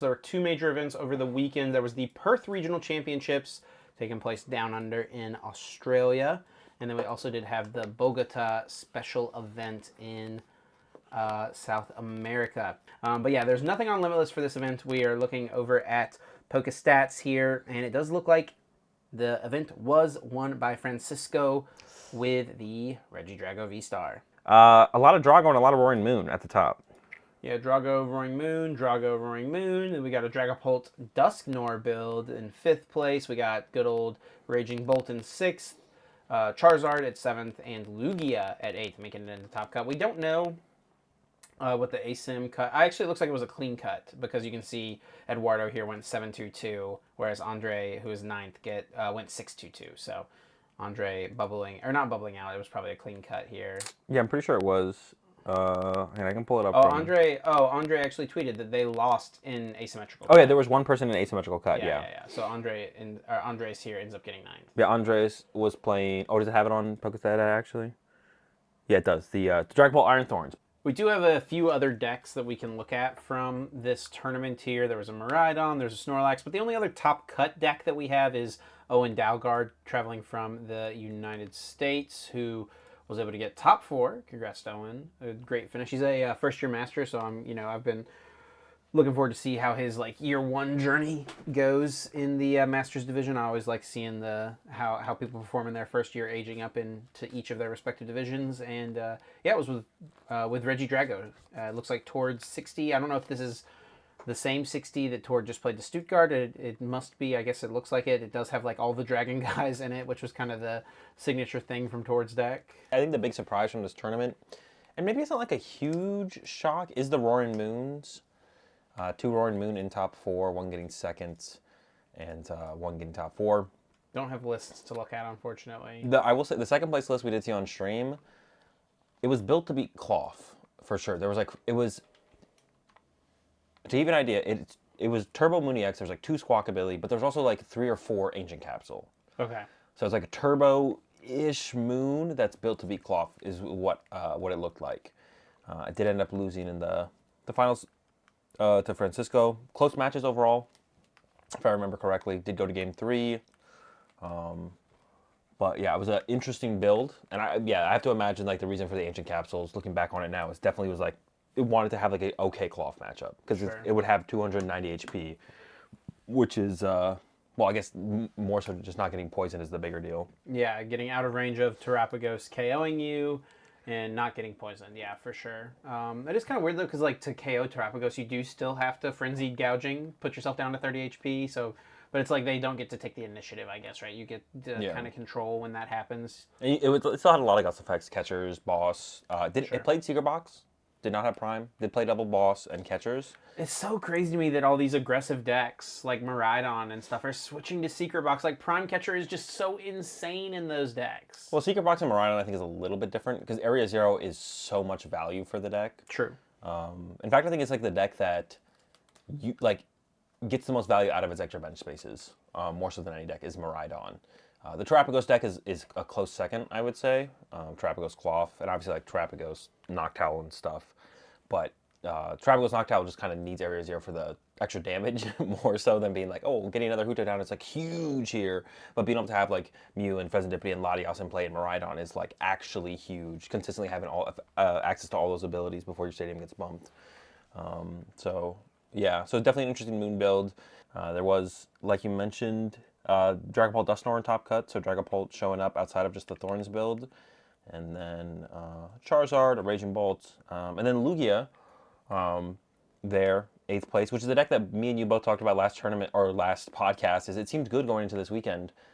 There were two major events over the weekend. There was the Perth Regional Championships taking place down under in Australia. And then we also did have the Bogota special event in South America. But yeah, there's nothing on Limitless for this event. We are looking over at PokeStats here, and it does look like the event was won by Francisco with the Regidrago V-Star. A lot of Drago and a lot of Roaring Moon at the top. Yeah, Drago, Roaring Moon, and we got a Dragapult Dusknoir build in 5th place. We got good old Raging Bolt in 6th, Charizard at 7th, and Lugia at 8th, making it into Top Cut. We don't know what the ASIM cut. Actually, it looks like it was a clean cut because you can see Eduardo here went 7-2-2, whereas Andre, who is 9th, went 6-2-2. So Andre not bubbling out. It was probably a clean cut here. Yeah, I'm pretty sure it was. And I can pull it up. Andre actually tweeted that they lost in asymmetrical. Oh yeah, there was one person in asymmetrical cut. Yeah. So Andres here ends up getting 9th. Yeah, Andres was playing. Oh, does it have it on PokeStat actually? Yeah, it does. The Dragon Ball Iron Thorns. We do have a few other decks that we can look at from this tournament here. There was a Miraidon, there's a Snorlax, but the only other top cut deck that we have is Owen Dalgard traveling from the United States, who was able to get top 4. Congrats to Owen. A great finish. He's a first-year master, so I've been looking forward to see how his year 1 journey goes in the Masters division. I always like seeing how people perform in their first year, aging up into each of their respective divisions. And it was with Regidrago. It looks like Tord's 60. I don't know if this is the same 60 that Tord just played to Stuttgart. It must be. I guess it looks like it. It does have all the dragon guys in it, which was kind of the signature thing from Tord's deck. I think the big surprise from this tournament, and maybe it's not a huge shock, is the Roaring Moons. 2 Roaring Moon in top 4, 1 getting 2nd, and 1 getting top 4. Don't have lists to look at, unfortunately. I will say the 2nd place list we did see on stream, it was built to beat Cloth for sure. There was to give you an idea, it was Turbo Mooney X. There's 2 Squawkabilly, but there's also 3 or 4 Ancient Capsule. Okay. So it's a turbo-ish moon that's built to beat Cloth is what it looked like. It did end up losing in the finals to Francisco. Close matches overall, if I remember correctly. Did go to game 3. But yeah, it was an interesting build. And I have to imagine the reason for the Ancient Capsules, looking back on it now, is definitely was it wanted to have an okay Cloth matchup. Because sure. it would have 290 HP, which is, well, I guess more so just not getting poisoned is the bigger deal. Yeah, getting out of range of Terapagos KOing you and not getting poisoned. Yeah, for sure. It is kind of weird, though, because to KO Terapagos, you do still have to Frenzied Gouging, put yourself down to 30 HP, so... But it's they don't get to take the initiative, I guess, right? You get to kind of control when that happens. It still had a lot of gust effects, catchers, boss. Sure. It played Secret Box, did not have Prime. Did play double boss and catchers. It's so crazy to me that all these aggressive decks, like Miraidon and stuff, are switching to Secret Box. Prime Catcher is just so insane in those decks. Well, Secret Box and Miraidon, I think, is a little bit different, because Area Zero is so much value for the deck. True. In fact, I think it's the deck that you gets the most value out of its extra bench spaces, more so than any deck, is Miraidon. The Terapagos deck is a close second, I would say. Terapagos Cloth, and obviously Terapagos Noctowl and stuff. But Terapagos Noctowl just kind of needs Area Zero for the extra damage, more so than being getting another Huto down is huge here. But being able to have Mew and Pheasantipity and Latios in play and Miraidon is actually huge. Consistently having all access to all those abilities before your stadium gets bumped. Yeah, so definitely an interesting moon build. There was, like you mentioned, Dragapult Dusknoir in top cut, so Dragapult showing up outside of just the Thorns build. And then Charizard, a Raging Bolt, and then Lugia there, 8th place, which is the deck that me and you both talked about last tournament or last podcast. It seemed good going into this weekend.